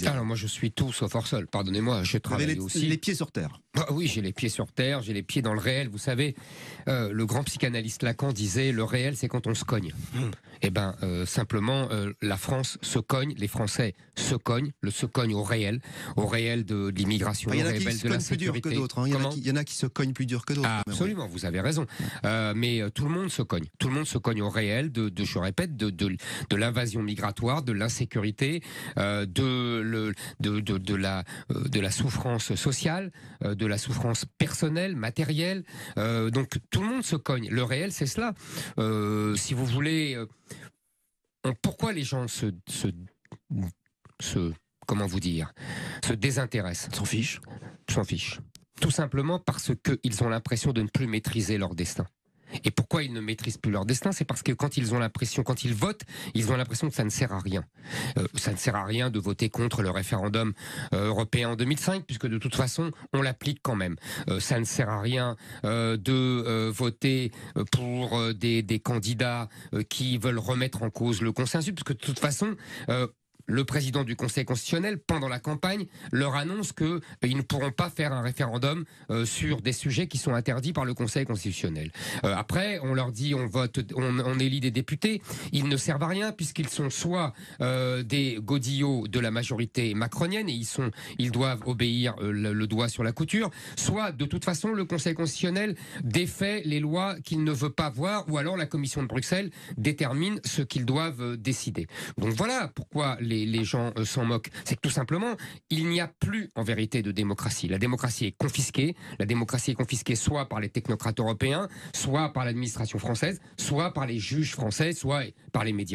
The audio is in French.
Alors moi je suis tout sauf hors sol, pardonnez-moi, je Vous avez travaille aussi. les pieds sur terre. Ah oui, j'ai les pieds sur terre, j'ai les pieds dans le réel. Vous savez, le grand psychanalyste Lacan disait le réel c'est quand on se cogne. Eh ben simplement la France se cogne, les Français se cognent, se cognent au réel de l'immigration, Enfin, il y au en a qui réel se de la cognent plus dur que sécurité. d'autres. Hein. Il y en a qui se cognent plus dur que d'autres. Ah, quand même, absolument, vous avez raison. Mais tout le monde se cogne. Tout le monde se cogne au réel je répète, de l'invasion migratoire, de l'insécurité, de la souffrance sociale, de la souffrance personnelle, matérielle. Donc tout le monde se cogne. Le réel, c'est cela. Si vous voulez, pourquoi les gens comment vous dire, se désintéressent, s'en fichent. Tout simplement parce qu'ils ont l'impression de ne plus maîtriser leur destin. Et pourquoi ils ne maîtrisent plus leur destin? C'est parce que quand ils votent, ils ont l'impression que ça ne sert à rien. Ça ne sert à rien de voter contre le référendum européen en 2005, puisque de toute façon, on l'applique quand même. Ça ne sert à rien de voter pour des candidats qui veulent remettre en cause le consensus, puisque de toute façon... le président du Conseil constitutionnel, pendant la campagne, leur annonce qu'ils ne pourront pas faire un référendum sur des sujets qui sont interdits par le Conseil constitutionnel. Après, on leur dit on élit des députés, ils ne servent à rien puisqu'ils sont soit des godillots de la majorité macronienne et ils doivent obéir le doigt sur la couture, soit de toute façon le Conseil constitutionnel défait les lois qu'il ne veut pas voir, ou alors la Commission de Bruxelles détermine ce qu'ils doivent décider. Donc voilà pourquoi les gens s'en moquent. C'est que tout simplement, il n'y a plus en vérité de démocratie. La démocratie est confisquée. La démocratie est confisquée soit par les technocrates européens, soit par l'administration française, soit par les juges français, soit par les médias.